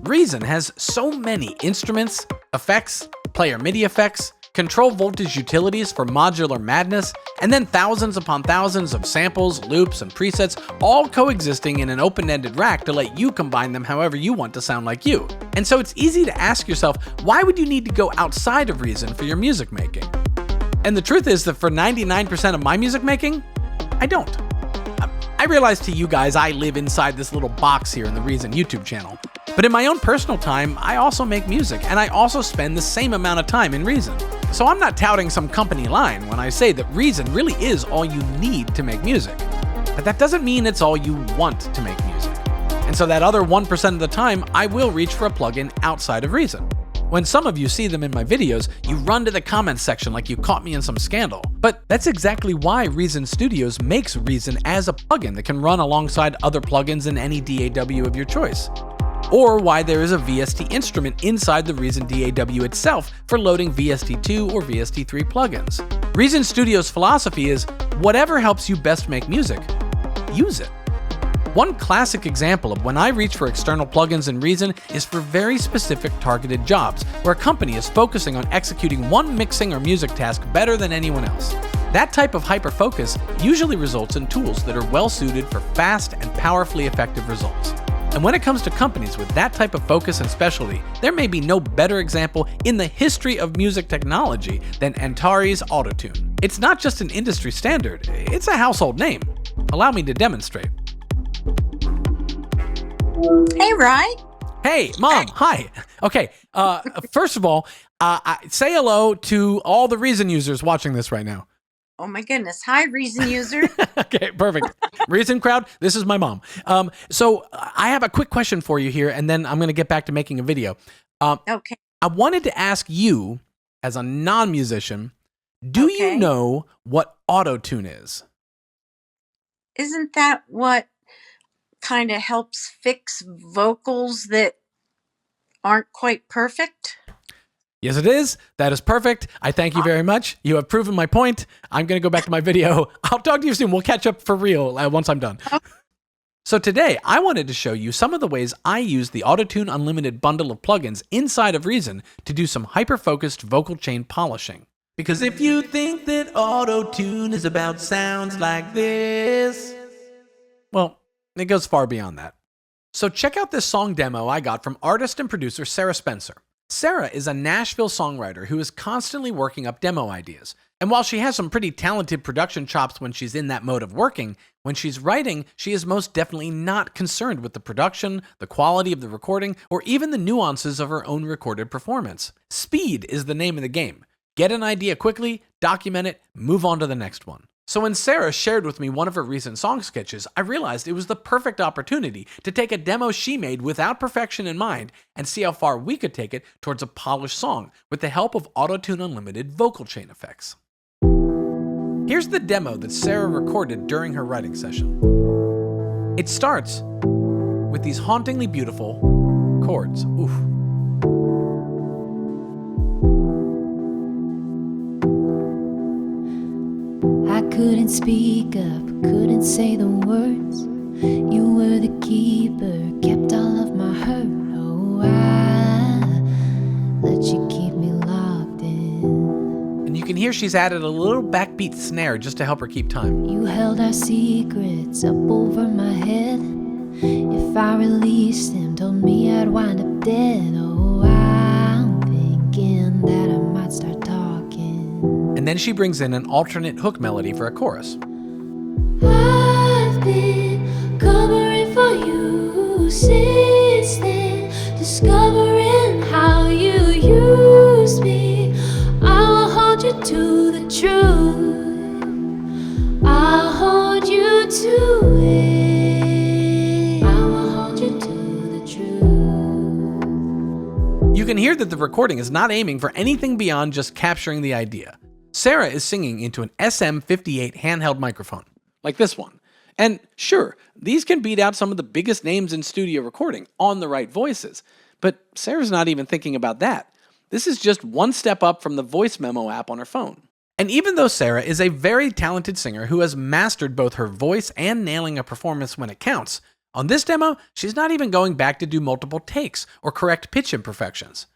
Reason has so many instruments, effects, player MIDI effects, control voltage utilities for modular madness, and then thousands upon thousands of samples, loops, and presets all coexisting in an open-ended rack to let you combine them however you want to sound like you. And so it's easy to ask yourself, why would you need to go outside of Reason for your music making? And the truth is that for 99% of my music making, I don't. I realize to you guys I live inside this little box here in the Reason YouTube channel. But in my own personal time, I also make music, and I also spend the same amount of time in Reason. So I'm not touting some company line when I say that Reason really is all you need to make music. But that doesn't mean it's all you want to make music. And so that other 1% of the time, I will reach for a plugin outside of Reason. When some of you see them in my videos, you run to the comments section like you caught me in some scandal. But that's exactly why Reason Studios makes Reason as a plugin that can run alongside other plugins in any DAW of your choice. Or why there is a VST instrument inside the Reason DAW itself for loading VST2 or VST3 plugins. Reason Studios' philosophy is, whatever helps you best make music, use it. One classic example of when I reach for external plugins in Reason is for very specific targeted jobs, where a company is focusing on executing one mixing or music task better than anyone else. That type of hyper-focus usually results in tools that are well suited for fast and powerfully effective results. And when it comes to companies with that type of focus and specialty, there may be no better example in the history of music technology than Antares Autotune. It's not just an industry standard, it's a household name. Allow me to demonstrate. Hey, Rye. Hey, Mom. Hi. Okay. First of all, say hello to all the Reason users watching this right now. Oh my goodness. Hi, Reason user. Okay, perfect. Reason crowd, this is my mom. So I have a quick question for you here, and then I'm going to get back to making a video. Okay. I wanted to ask you, as a non-musician, do you know what auto-tune is? Isn't that what kind of helps fix vocals that aren't quite perfect? Yes, it is. That is perfect. I thank you very much. You have proven my point. I'm going to go back to my video. I'll talk to you soon. We'll catch up for real once I'm done. Okay. So today, I wanted to show you some of the ways I use the Autotune Unlimited bundle of plugins inside of Reason to do some hyper-focused vocal chain polishing. Because if you think that Autotune is about sounds like this, well, it goes far beyond that. So check out this song demo I got from artist and producer Sarah Spencer. Sarah is a Nashville songwriter who is constantly working up demo ideas. And while she has some pretty talented production chops when she's in that mode of working, when she's writing, she is most definitely not concerned with the production, the quality of the recording, or even the nuances of her own recorded performance. Speed is the name of the game. Get an idea quickly, document it, move on to the next one. So when Sarah shared with me one of her recent song sketches, I realized it was the perfect opportunity to take a demo she made without perfection in mind and see how far we could take it towards a polished song with the help of Autotune Unlimited vocal chain effects. Here's the demo that Sarah recorded during her writing session. It starts with these hauntingly beautiful chords. Oof. I couldn't speak up, couldn't say the words. You were the keeper, kept all of my hurt. Oh, I let you keep me locked in. And you can hear she's added a little backbeat snare just to help her keep time. You held our secrets up over my head. If I released them, told me I'd wind up dead. Oh, I'm thinking that I might start talking. And then she brings in an alternate hook melody for a chorus. I've been covering for you since then, discovering how you used me. I will hold you to the truth. I'll hold you to it. I will hold you to the truth. You can hear that the recording is not aiming for anything beyond just capturing the idea. Sarah is singing into an SM58 handheld microphone, like this one. And sure, these can beat out some of the biggest names in studio recording on the right voices, but Sarah's not even thinking about that. This is just one step up from the voice memo app on her phone. And even though Sarah is a very talented singer who has mastered both her voice and nailing a performance when it counts, On this demo, she's not even going back to do multiple takes or correct pitch imperfections.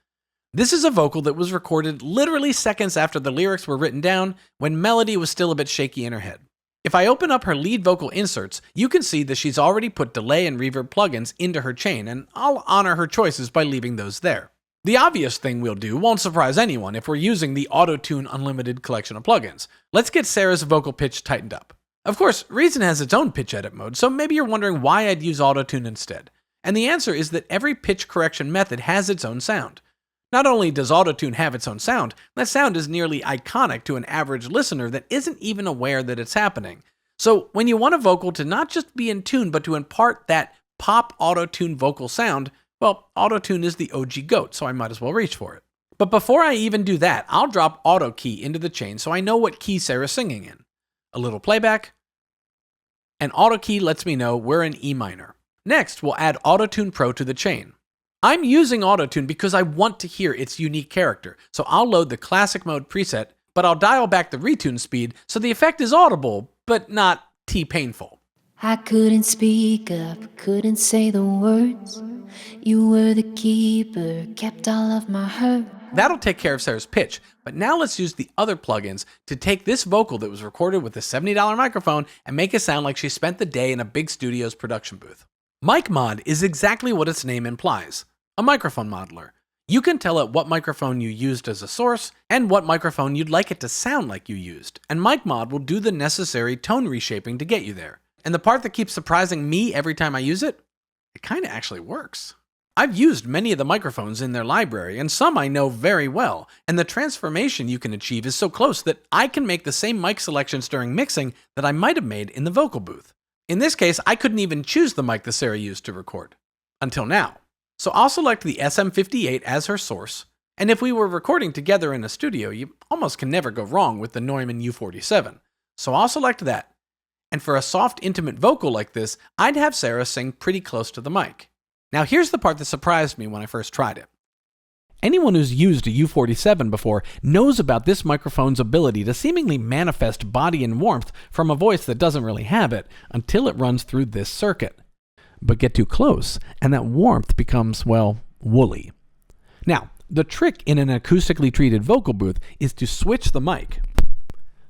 This is a vocal that was recorded literally seconds after the lyrics were written down, when melody was still a bit shaky in her head. If I open up her lead vocal inserts, you can see that she's already put delay and reverb plugins into her chain, and I'll honor her choices by leaving those there. The obvious thing we'll do won't surprise anyone if we're using the Auto-Tune Unlimited collection of plugins. Let's get Sarah's vocal pitch tightened up. Of course, Reason has its own pitch edit mode, so maybe you're wondering why I'd use Auto-Tune instead. And the answer is that every pitch correction method has its own sound. Not only does Auto-Tune have its own sound, that sound is nearly iconic to an average listener that isn't even aware that it's happening. So when you want a vocal to not just be in tune, but to impart that pop Auto-Tune vocal sound, well, Auto-Tune is the OG GOAT, so I might as well reach for it. But before I even do that, I'll drop Auto Key into the chain so I know what key Sarah's singing in. A little playback, and Auto Key lets me know we're in E minor. Next, we'll add Auto-Tune Pro to the chain. I'm using Auto-Tune because I want to hear its unique character, so I'll load the classic mode preset, but I'll dial back the retune speed so the effect is audible, but not T-painful. I couldn't speak up, couldn't say the words. You were the keeper, kept all of my hurt. That'll take care of Sarah's pitch, but now let's use the other plugins to take this vocal that was recorded with a $70 microphone and make it sound like she spent the day in a big studio's production booth. Mic Mod is exactly what its name implies, a microphone modeler. You can tell it what microphone you used as a source and what microphone you'd like it to sound like you used, and Mic Mod will do the necessary tone reshaping to get you there. And the part that keeps surprising me every time I use it, it kind of actually works. I've used many of the microphones in their library, and some I know very well, and the transformation you can achieve is so close that I can make the same mic selections during mixing that I might have made in the vocal booth. In this case, I couldn't even choose the mic that Sarah used to record. Until now. So I'll select the SM58 as her source, and if we were recording together in a studio, you almost can never go wrong with the Neumann U47. So I'll select that. And for a soft, intimate vocal like this, I'd have Sarah sing pretty close to the mic. Now here's the part that surprised me when I first tried it. Anyone who's used a U47 before knows about this microphone's ability to seemingly manifest body and warmth from a voice that doesn't really have it until it runs through this circuit. But get too close, and that warmth becomes, well, woolly. Now, the trick in an acoustically treated vocal booth is to switch the mic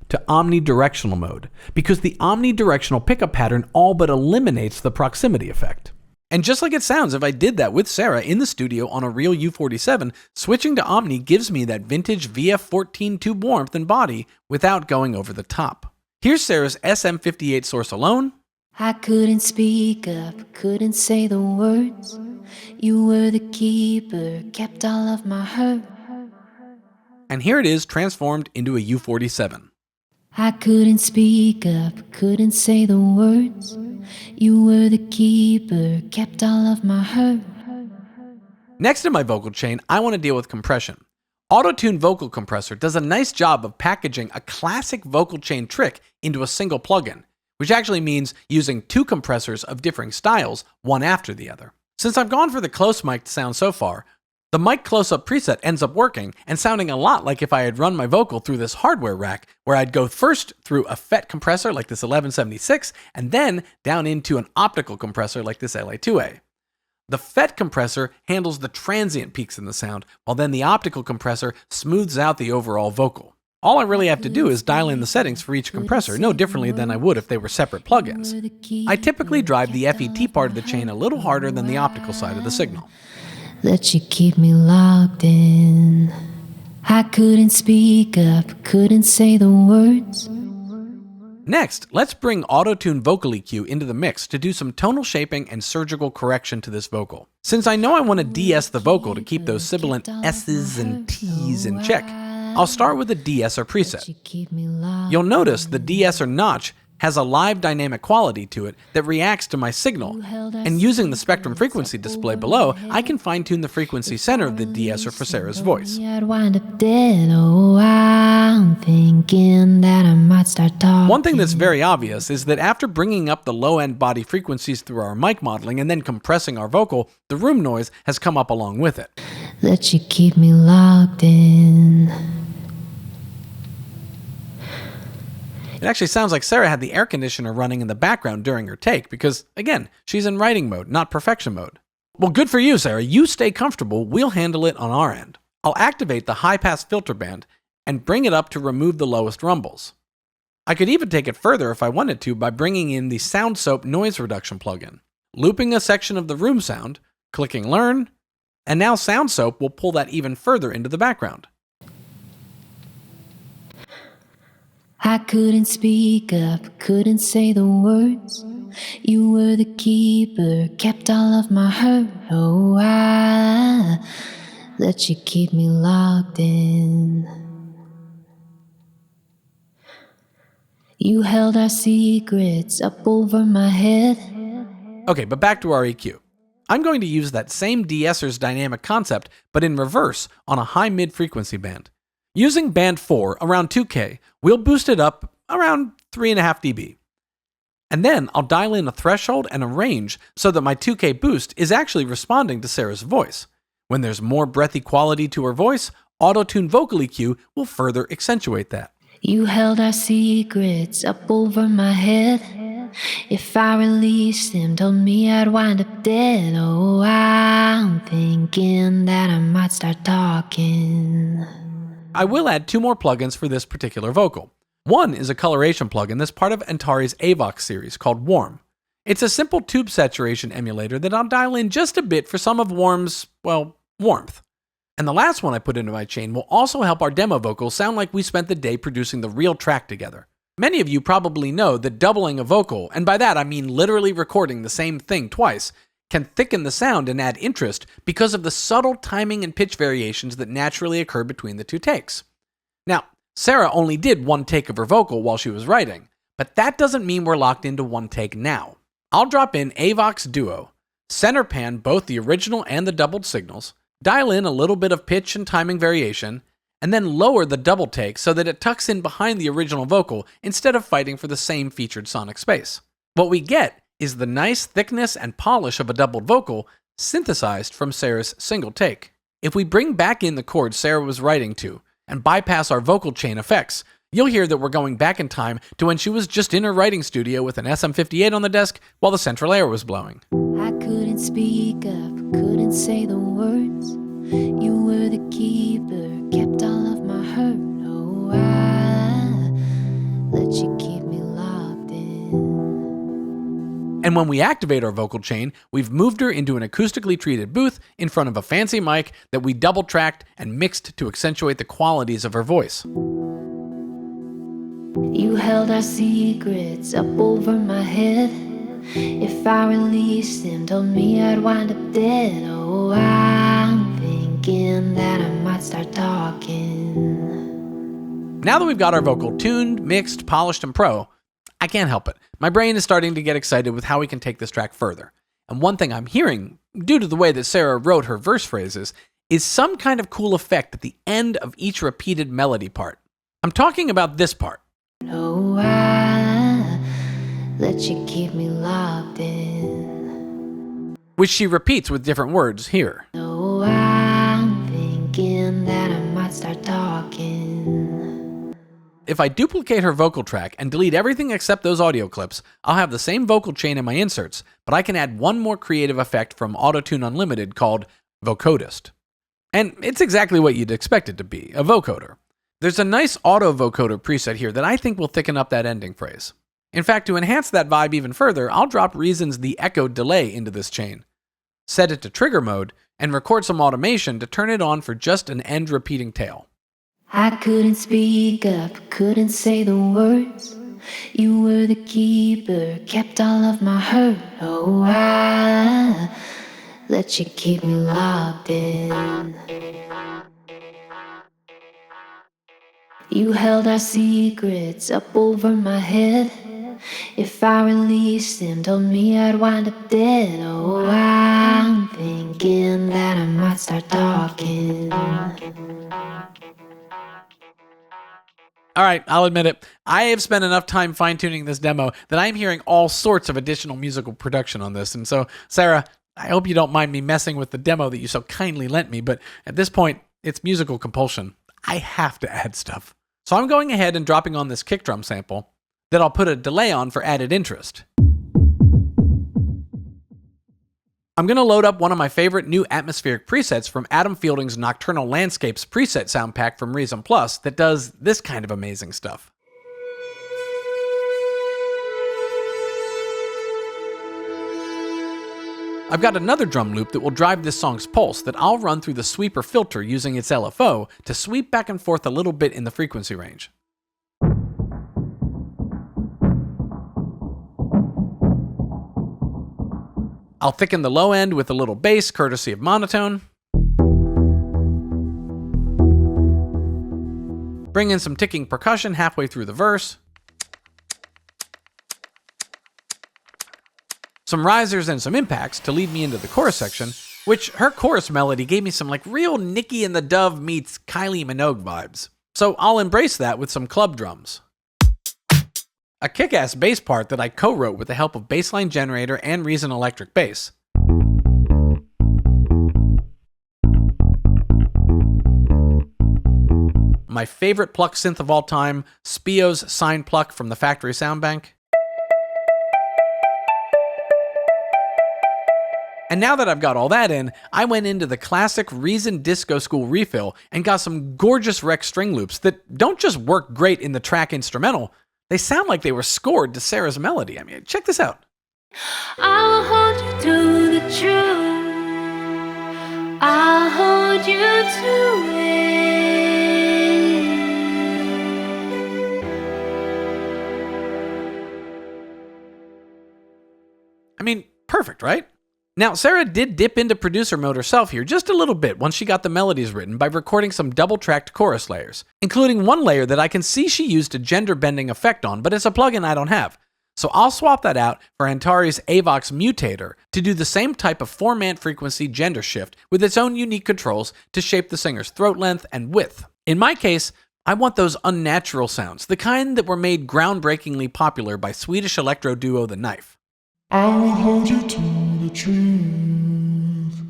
to omnidirectional mode, because the omnidirectional pickup pattern all but eliminates the proximity effect. And just like it sounds, if I did that with Sarah in the studio on a real U47, switching to Omni gives me that vintage VF14 tube warmth and body without going over the top. Here's Sarah's SM58 source alone. I couldn't speak up, couldn't say the words. You were the keeper, kept all of my hurt. And here it is transformed into a U47. I couldn't speak up, couldn't say the words. You were the keeper, kept all of my hurt. Next in my vocal chain, I want to deal with compression. Auto-Tune Vocal Compressor does a nice job of packaging a classic vocal chain trick into a single plugin, which actually means using two compressors of differing styles, one after the other. Since I've gone for the close mic sound so far, the mic close-up preset ends up working and sounding a lot like if I had run my vocal through this hardware rack, where I'd go first through a FET compressor like this 1176, and then down into an optical compressor like this LA2A. The FET compressor handles the transient peaks in the sound, while then the optical compressor smooths out the overall vocal. All I really have to do is dial in the settings for each compressor, no differently than I would if they were separate plugins. I typically drive the FET part of the chain a little harder than the optical side of the signal. Let you keep me locked in. I couldn't speak up, couldn't say the words. Next, let's bring Auto-Tune Vocal EQ into the mix to do some tonal shaping and surgical correction to this vocal. Since I know I want to de-ess the vocal to keep those sibilant S's and T's in check, I'll start with a de-esser preset. You'll notice the de-esser notch has a live dynamic quality to it that reacts to my signal, and using the spectrum frequency display below, I can fine-tune the frequency center of the de-esser for Sarah's voice. One thing that's very obvious is that after bringing up the low-end body frequencies through our mic modeling and then compressing our vocal, the room noise has come up along with it. Let you keep me locked in. It actually sounds like Sarah had the air conditioner running in the background during her take because, again, she's in writing mode, not perfection mode. Well, good for you, Sarah. You stay comfortable. We'll handle it on our end. I'll activate the high-pass filter band and bring it up to remove the lowest rumbles. I could even take it further if I wanted to by bringing in the Soundsoap noise reduction plugin, looping a section of the room sound, clicking Learn, and now Soundsoap will pull that even further into the background. I couldn't speak up, couldn't say the words. You were the keeper, kept all of my hurt. Oh, I let you keep me locked in. You held our secrets up over my head. Okay, but back to our EQ. I'm going to use that same de-esser's dynamic concept, but in reverse on a high mid-frequency band. Using band 4, around 2K, we'll boost it up around 3.5 dB. And then I'll dial in a threshold and a range so that my 2K boost is actually responding to Sarah's voice. When there's more breathy quality to her voice, auto-tune vocal EQ will further accentuate that. You held our secrets up over my head. If I released them, told me I'd wind up dead. Oh, I'm thinking that I might start talking. I will add 2 more plugins for this particular vocal. One is a coloration plugin that's part of Antares AVOX series called Warm. It's a simple tube saturation emulator that I'll dial in just a bit for some of Warm's, warmth. And the last one I put into my chain will also help our demo vocals sound like we spent the day producing the real track together. Many of you probably know that doubling a vocal, and by that I mean literally recording the same thing twice, can thicken the sound and add interest because of the subtle timing and pitch variations that naturally occur between the 2 takes. Now, Sarah only did 1 take of her vocal while she was writing, but that doesn't mean we're locked into 1 take now. I'll drop in AVOX Duo, center pan both the original and the doubled signals, dial in a little bit of pitch and timing variation, and then lower the double take so that it tucks in behind the original vocal instead of fighting for the same featured sonic space. What we get is the nice thickness and polish of a doubled vocal synthesized from Sarah's single take. If we bring back in the chords Sarah was writing to and bypass our vocal chain effects, you'll hear that we're going back in time to when she was just in her writing studio with an SM58 on the desk while the central air was blowing. I couldn't speak up, couldn't say the words. You were the keeper, kept all of my hurt. Oh, I let you keep me locked in. And when we activate our vocal chain, we've moved her into an acoustically treated booth in front of a fancy mic that we double-tracked and mixed to accentuate the qualities of her voice. You held our secrets up over my head. If I released them, told me I'd wind up dead. Oh, I'm thinking that I might start talking. Now that we've got our vocal tuned, mixed, polished, and pro, I can't help it. My brain is starting to get excited with how we can take this track further. And one thing I'm hearing, due to the way that Sarah wrote her verse phrases, is some kind of cool effect at the end of each repeated melody part. I'm talking about this part. Oh, I let you keep me locked in. Which she repeats with different words here. Oh, I'm thinking that I might start talking. If I duplicate her vocal track and delete everything except those audio clips, I'll have the same vocal chain in my inserts, but I can add one more creative effect from Autotune Unlimited called Vocodist. And it's exactly what you'd expect it to be, a vocoder. There's a nice auto vocoder preset here that I think will thicken up that ending phrase. In fact, to enhance that vibe even further, I'll drop Reason's The Echo delay into this chain, set it to trigger mode, and record some automation to turn it on for just an end repeating tail. I couldn't speak up, couldn't say the words. You were the keeper, kept all of my hurt. Oh, I let you keep me locked in. You held our secrets up over my head. If I released them, told me I'd wind up dead. Oh, I'm thinking that I might start talking. All right, I'll admit it. I have spent enough time fine-tuning this demo that I'm hearing all sorts of additional musical production on this. And so, Sarah, I hope you don't mind me messing with the demo that you so kindly lent me, but at this point, it's musical compulsion. I have to add stuff. So I'm going ahead and dropping on this kick drum sample, that I'll put a delay on for added interest. I'm going to load up one of my favorite new atmospheric presets from Adam Fielding's Nocturnal Landscapes preset sound pack from Reason Plus that does this kind of amazing stuff. I've got another drum loop that will drive this song's pulse that I'll run through the sweeper filter using its LFO to sweep back and forth a little bit in the frequency range. I'll thicken the low end with a little bass, courtesy of Monotone. Bring in some ticking percussion halfway through the verse. Some risers and some impacts to lead me into the chorus section, which her chorus melody gave me some like real Nicki and the Dove meets Kylie Minogue vibes. So I'll embrace that with some club drums. A kick-ass bass part that I co-wrote with the help of Bassline Generator and Reason Electric Bass. My favorite pluck synth of all time, Spio's Sign Pluck from the Factory Sound Bank. And now that I've got all that in, I went into the classic Reason Disco School refill and got some gorgeous rec string loops that don't just work great in the track instrumental, they sound like they were scored to Sarah's melody. I mean, check this out. I'll hold you to the truth. I'll hold you to it. I mean, perfect, right? Now, Sarah did dip into producer mode herself here just a little bit once she got the melodies written by recording some double-tracked chorus layers, including one layer that I can see she used a gender-bending effect on, but it's a plugin I don't have. So I'll swap that out for Antares AVOX Mutator to do the same type of 4-man frequency gender shift with its own unique controls to shape the singer's throat length and width. In my case, I want those unnatural sounds, the kind that were made groundbreakingly popular by Swedish electro duo The Knife. I will hold you to the truth.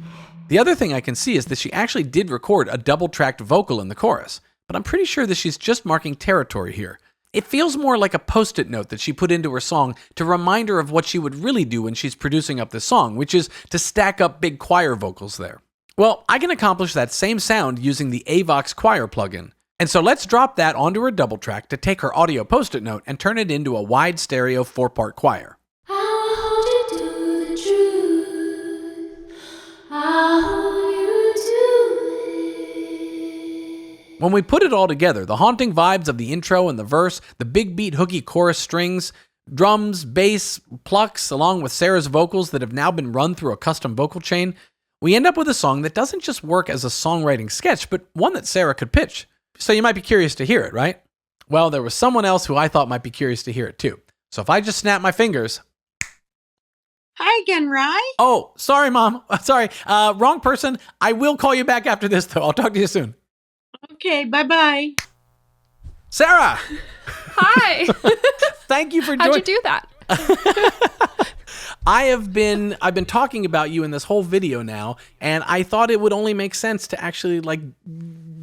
The other thing I can see is that she actually did record a double-tracked vocal in the chorus, but I'm pretty sure that she's just marking territory here. It feels more like a post-it note that she put into her song to remind her of what she would really do when she's producing up this song, which is to stack up big choir vocals there. Well, I can accomplish that same sound using the AVOX Choir plug-in. And so let's drop that onto her double track to take her audio post-it note and turn it into a wide stereo 4-part choir. When we put it all together, the haunting vibes of the intro and the verse, the big beat hooky chorus strings, drums, bass, plucks, along with Sarah's vocals that have now been run through a custom vocal chain, we end up with a song that doesn't just work as a songwriting sketch, but one that Sarah could pitch. So you might be curious to hear it, right? Well, there was someone else who I thought might be curious to hear it too. So if I just snap my fingers... Hi again, Rye. Oh, sorry, Mom. Sorry. Wrong person. I will call you back after this, though. I'll talk to you soon. Okay, bye-bye. Sarah! Hi! Thank you for joining. How'd you do that? I've been talking about you in this whole video now, and I thought it would only make sense to actually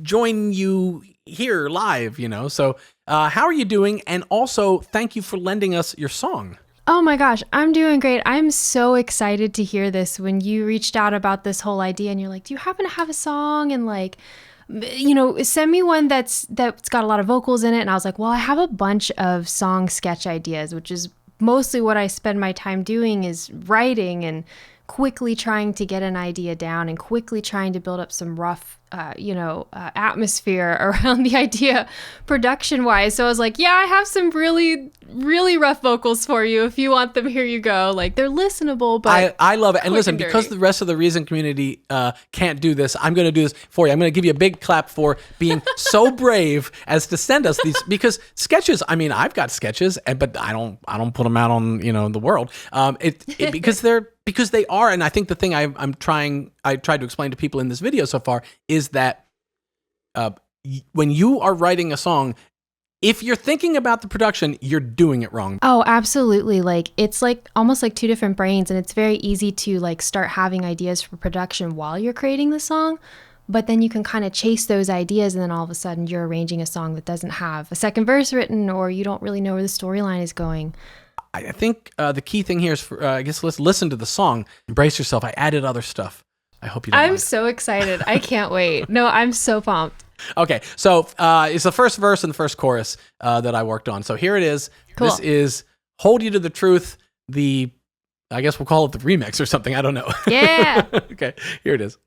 join you here live, So, how are you doing? And also, thank you for lending us your song. Oh my gosh, I'm doing great. I'm so excited to hear this. When you reached out about this whole idea and you're like, do you happen to have a song? And send me one that's got a lot of vocals in it. And I was like, well, I have a bunch of song sketch ideas, which is mostly what I spend my time doing, is writing and quickly trying to get an idea down and quickly trying to build up some rough, atmosphere around the idea production wise. So I was like, yeah, I have some really, really rough vocals for you. If you want them, here you go. They're listenable, but I love it. And listen, dirty. because the rest of the Reason community can't do this, I'm going to do this for you. I'm going to give you a big clap for being so brave as to send us these, because sketches, I've got sketches, but I don't put them out on, the world. Because they are, and I think the thing I tried to explain to people in this video so far is that when you are writing a song, if you're thinking about the production, you're doing it wrong. Oh, absolutely. It's almost like two different brains, and it's very easy to start having ideas for production while you're creating the song. but then you can kind of chase those ideas, and then all of a sudden you're arranging a song that doesn't have a second verse written, or you don't really know where the storyline is going. I think the key thing here is, for, I guess, let's listen to the song. Embrace yourself. I added other stuff. I hope you don't I'm mind. so excited. I can't wait. No, I'm so pumped. Okay, so it's the first verse and the first chorus that I worked on. So here it is. Cool. This is Hold You to the Truth, I guess we'll call it the remix or something. I don't know. Yeah. Okay, here it is.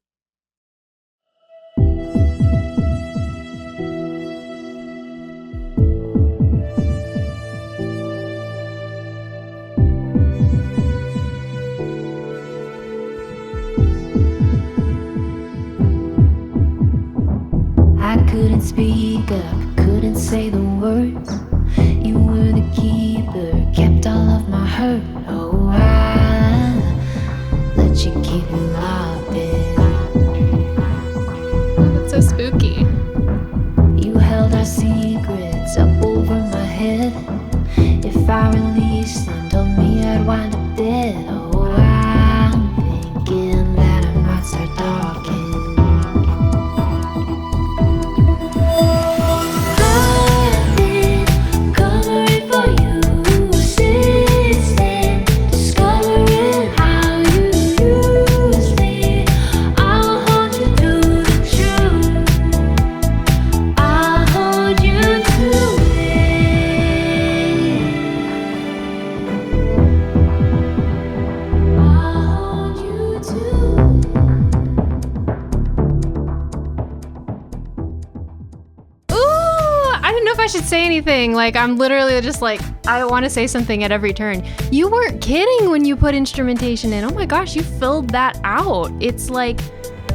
I couldn't speak up, couldn't say the words. You were the keeper, kept all of my hurt. Oh, I let you keep me locked in. Oh, that's so spooky. You held our secrets up over my head. If I released them, told me I'd wind up dead. Oh, I'm thinking that I might start talking. I should say anything. Like, I'm literally just like, I want to say something at every turn. You weren't kidding when you put instrumentation in. Oh my gosh, you filled that out. It's like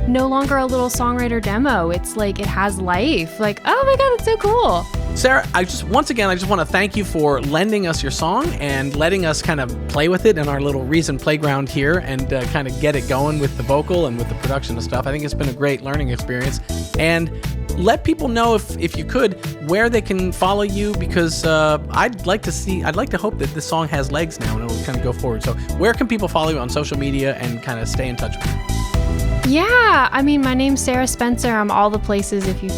no longer a little songwriter demo. It's like it has life. Like, oh my God, that's so cool. Sarah, I just want to thank you for lending us your song and letting us kind of play with it in our little Reason playground here and kind of get it going with the vocal and with the production and stuff. I think it's been a great learning experience. And let people know, if you could, where they can follow you, because I'd like to hope that this song has legs now and it'll kind of go forward. So where can people follow you on social media and kind of stay in touch with you? Yeah, I mean, my name's Sarah Spencer. I'm all the places. If you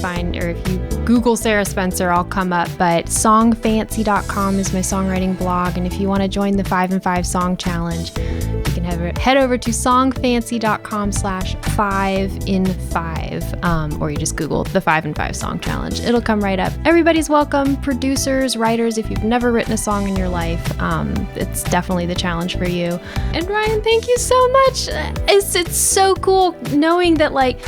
Google Sarah Spencer, I'll come up. But songfancy.com is my songwriting blog. And if you want to join the 5 in 5 Song Challenge, you can head over to songfancy.com/5in5. Or you just Google the 5 in 5 Song Challenge. It'll come right up. Everybody's welcome. Producers, writers, if you've never written a song in your life, it's definitely the challenge for you. And Ryan, thank you so much. It's so cool knowing that like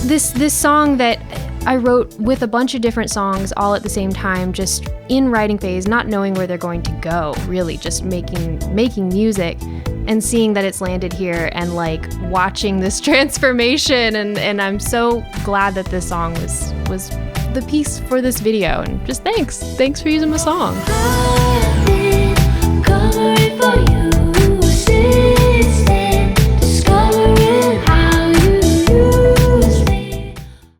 this song that I wrote with a bunch of different songs all at the same time, just in writing phase, not knowing where they're going to go, really just making music and seeing that it's landed here and like watching this transformation. And I'm so glad that this song was the piece for this video. And just thanks for using my song.